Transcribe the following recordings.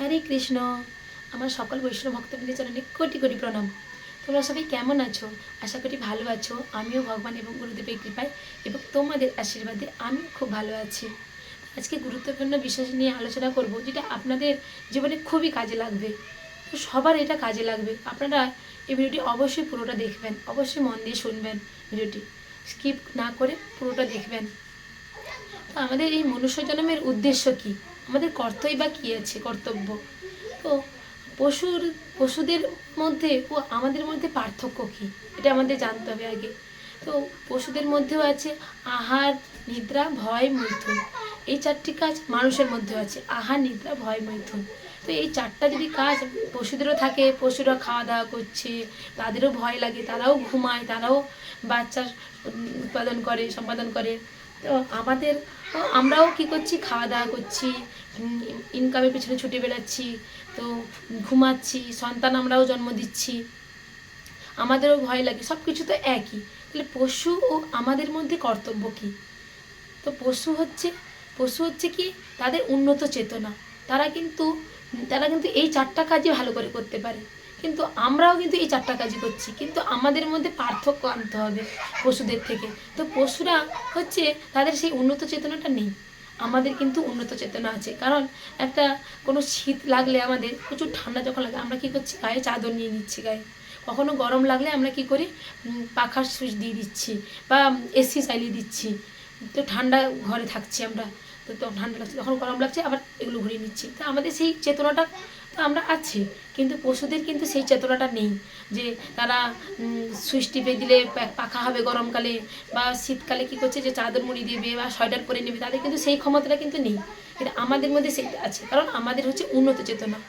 হরে কৃষ্ণ। আমার সকল বৈষ্ণব ভক্তবৃন্দের চরণে কোটি কোটি প্রণাম। তোমরা সবাই কেমন আছো? আশা করি ভালো আছো। আমিও ভগবান এবং গুরুদেবের কৃপায় এবং তোমাদের আশীর্বাদে আমি খুব ভালো আছি। আজকে গুরুত্বপূর্ণ বিষয় নিয়ে আলোচনা করব, যেটা আপনাদের জীবনে খুবই কাজে লাগবে। তো সবার এটা কাজে লাগবে। আপনারা এই ভিডিওটি অবশ্যই পুরোটা দেখবেন, অবশ্যই মন দিয়ে শুনবেন। ভিডিওটি স্কিপ না করে পুরোটা দেখবেন। তো আমাদের এই মনুষ্য জন্মের উদ্দেশ্য কী? আমাদের কর্তব্য বা কী আছে, কর্তব্য। তো পশুদের মধ্যে ও আমাদের মধ্যে পার্থক্য কী, এটা আমাদের জানতে হবে আগে। তো পশুদের মধ্যেও আছে আহার, নিদ্রা, ভয়, মৈথুন। এই চারটি কাজ মানুষের মধ্যেও আছে, আহার, নিদ্রা, ভয়, মৈথুন। তো এই চারটা যদি কাজ পশুদেরও থাকে, পশুরা খাওয়া দাওয়া করছে, তাদেরও ভয় লাগে, তারাও ঘুমায়, তারাও বাচ্চা সম্পাদন করে। তো আমরাও কি করছি, খাওয়া দাওয়া করছি, ইনকামের পিছনে ছুটে বেড়াচ্ছি, তো ঘুমাচ্ছি, সন্তান আমরাও জন্ম দিচ্ছি, আমাদেরও ভয় লাগে। সব কিছু তো একই। তাহলে পশু ও আমাদের মধ্যে কর্তব্য কী? তো পশু হচ্ছে কি, তাদের উন্নত চেতনা। তারা কিন্তু এই চারটা কাজই ভালো করে করতে পারে। কিন্তু আমরাও কিন্তু এই চারটা কাজই করছি, কিন্তু আমাদের মধ্যে পার্থক্য আনতে হবে পশুদের থেকে। তো পশুরা হচ্ছে, তাদের সেই উন্নত চেতনাটা নেই। আমাদের কিন্তু উন্নত চেতনা আছে। কারণ কোনো শীত লাগলে, আমাদের প্রচুর ঠান্ডা যখন লাগে, আমরা কী করছি, গায়ে চাদর নিয়ে নিচ্ছি গায়ে। কখনো গরম লাগলে আমরা কি করি, পাখার সুইচ দিয়ে দিচ্ছি বা এসি চালিয়ে দিচ্ছি। তো ঠান্ডা ঘরে থাকছি আমরা, তো ঠান্ডা লাগছে, তখন গরম লাগছে, আবার এগুলো ঘুরিয়ে নিচ্ছি। তো আমাদের সেই চেতনাটা তো আমরা আছি, কিন্তু পশুদের কিন্তু সেই চেতনাটা নেই যে তারা সুইচ টিপে দিলে পাখা হবে গরমকালে, বা শীতকালে কী করছে যে চাদর মুড়ি দেবে বা সোয়েটার পরে নেবে। তাদের কিন্তু সেই ক্ষমতাটা কিন্তু নেই, কিন্তু আমাদের মধ্যে সেইটা আছে, কারণ আমাদের হচ্ছে উন্নত চেতনা।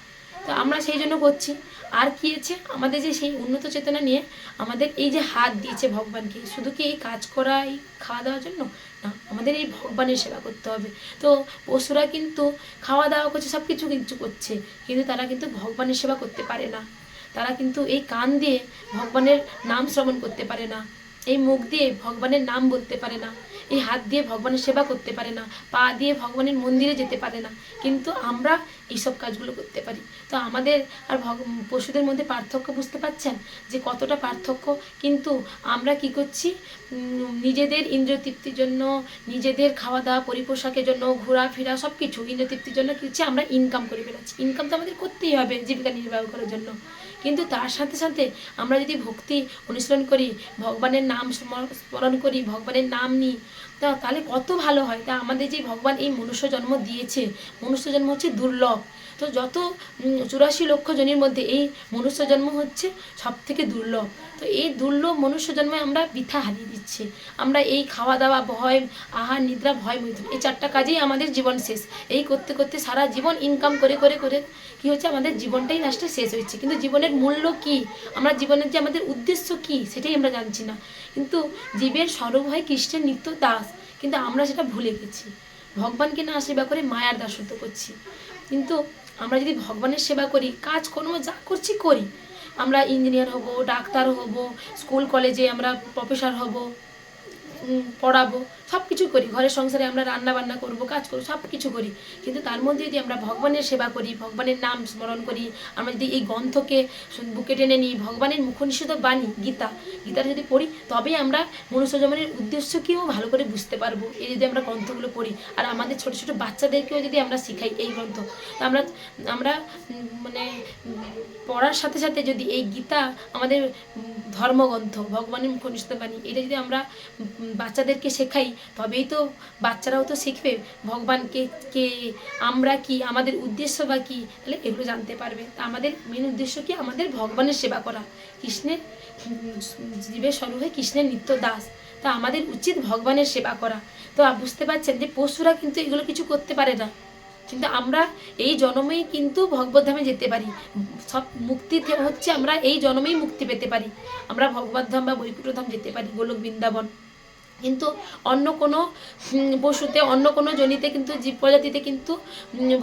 তো আমরা সেই জন্য করছি। আর কী আছে আমাদের, যে সেই উন্নত চেতনা নিয়ে আমাদের এই যে হাত দিয়েছে ভগবানকে, শুধু কি এই কাজ করা, এই খাওয়া দাওয়ার জন্য না, আমাদের এই ভগবানের সেবা করতে হবে। তো পশুরা কিন্তু খাওয়া দাওয়া করছে, সব কিছু করছে, কিন্তু তারা কিন্তু ভগবানের সেবা করতে পারে না। তারা কিন্তু এই কান দিয়ে ভগবানের নাম শ্রবণ করতে পারে না, এই মুখ দিয়ে ভগবানের নাম বলতে পারে না, এই হাত দিয়ে ভগবানের সেবা করতে পারে না, পা দিয়ে ভগবানের মন্দিরে যেতে পারে না, কিন্তু আমরা এইসব কাজগুলো করতে পারি। তো আমাদের আর পশুদের মধ্যে পার্থক্য বুঝতে পারছেন যে কতটা পার্থক্য। কিন্তু আমরা কি করছি, নিজেদের ইন্দ্রিয় তৃপ্তির জন্য, নিজেদের খাওয়া দাওয়া পরিপোষকের জন্য, ঘোরাফেরা, সব কিছু ইন্দ্রিয় তৃপ্তির জন্য কী হচ্ছে, আমরা ইনকাম করে বেড়াচ্ছি। ইনকাম তো আমাদের করতেই হবে জীবিকা নির্বাহ করার জন্য, কিন্তু তার সাথে সাথে আমরা যদি ভক্তি অনুশীলন করি, ভগবানের নাম স্মরণ করি, ভগবানের নাম নিই, তাহলে কত ভালো হয়। তা আমাদের যে ভগবান এই মনুষ্য জন্ম দিয়েছে, মনুষ্য জন্ম হচ্ছে দুর্লভ। তো যত 84 লক্ষ জনের মধ্যে এই মনুষ্য জন্ম হচ্ছে সব থেকে দুর্লভ। তো এই দুর্লভ মনুষ্য জন্মে আমরা বৃথা হারিয়ে দিচ্ছি। আমরা এই খাওয়া দাওয়া, ভয়, আহার, নিদ্রা, ভয়, মৈথুন, এই চারটা কাজেই আমাদের জীবন শেষ। এই করতে করতে সারা জীবন ইনকাম করে করে করে কী হচ্ছে, আমাদের জীবনটাই লাস্টে শেষ হচ্ছে। কিন্তু জীবনের মূল্য কী, আমরা জীবনের যে আমাদের উদ্দেশ্য কী, সেটাই আমরা জানছি না। কিন্তু জীবের স্বরূপ হয় কৃষ্ণের নিত্য দাস, কিন্তু আমরা সেটা ভুলে গেছি। ভগবানকে না সেবা করে মায়ার দাসত্ব করছি। কিন্তু আমরা যদি ভগবানের সেবা করি, কাজ কর্ম যা করছি করি, আমরা ইঞ্জিনিয়ার হব, ডাক্তার হব, স্কুল কলেজে আমরা প্রফেসর হব, পড়াবো, সব কিছু করি, ঘরের সংসারে আমরা রান্না বান্না করবো, কাজ করবো, সব কিছু করি। কিন্তু তার মধ্যে যদি আমরা ভগবানের সেবা করি, ভগবানের নাম স্মরণ করি, আমরা যদি এই গ্রন্থকে বুকে টেনে নিই, ভগবানের মুখনিষিদ্ধ বাণী গীতাটা যদি পড়ি, তবেই আমরা মনুষ্য জীবনের উদ্দেশ্যকেও ভালো করে বুঝতে পারবো। এই যদি আমরা গ্রন্থগুলো পড়ি, আর আমাদের ছোটো ছোটো বাচ্চাদেরকেও যদি আমরা শিখাই এই গ্রন্থ, তো আমরা মানে পড়ার সাথে সাথে যদি এই গীতা, আমাদের ধর্মগ্রন্থ, ভগবানের মুখনিষিদ্ধ বাণী, এটা যদি আমরা বাচ্চাদেরকে শেখাই, তবেই তো বাচ্চারাও তো শিখবে ভগবানকে কে, আমরা কি, আমাদের উদ্দেশ্য বা কী, তাহলে এগুলো জানতে পারবে। তা আমাদের মেন উদ্দেশ্য কি, আমাদের ভগবানের সেবা করা, কৃষ্ণের জীবের স্বরূপ হয়ে কৃষ্ণের নিত্য দাস। তা আমাদের উচিত ভগবানের সেবা করা। তো বুঝতে পারছেন যে পশুরা কিন্তু এগুলো কিছু করতে পারে না, কিন্তু আমরা এই জন্মেই কিন্তু ভগবত ধামে যেতে পারি। সব মুক্তি হচ্ছে, আমরা এই জন্মেই মুক্তি পেতে পারি, আমরা ভগবত ধাম বা বৈকুণ্ঠ ধাম যেতে পারি, গোলক বৃন্দাবন। কিন্তু অন্য কোনো পশুতে, অন্য কোনো জনিতে কিন্তু, জীব প্রজাতিতে কিন্তু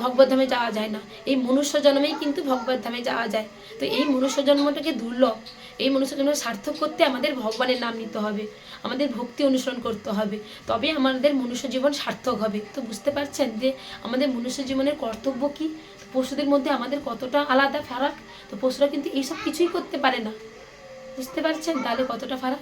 ভগবত ধামে যাওয়া যায় না। এই মনুষ্য জন্মেই কিন্তু ভগবত ধামে যাওয়া যায়। তো এই মনুষ্য জন্মটাকে দুর্লভ, এই মনুষ্য জন্ম সার্থক করতে আমাদের ভগবানের নাম নিতে হবে, আমাদের ভক্তি অনুসরণ করতে হবে, তবে আমাদের মনুষ্য জীবন সার্থক হবে। তো বুঝতে পারছেন যে আমাদের মনুষ্য জীবনের কর্তব্য কী? পশুদের মধ্যে আমাদের কতটা আলাদা ফারাক। তো পশুরা কিন্তু এইসব কিছুই করতে পারে না, বুঝতে পারছেন তাহলে কতটা ফারাক।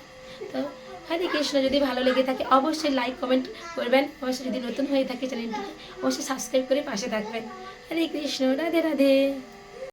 তো হরে কৃষ্ণ, যদি ভালো লেগে থাকে অবশ্যই লাইক কমেন্ট করবেন, অবশ্যই যদি নতুন হয়ে থাকে চ্যানেলটিকে অবশ্যই সাবস্ক্রাইব করে পাশে থাকবেন। হরে কৃষ্ণ, রাধে রাধে।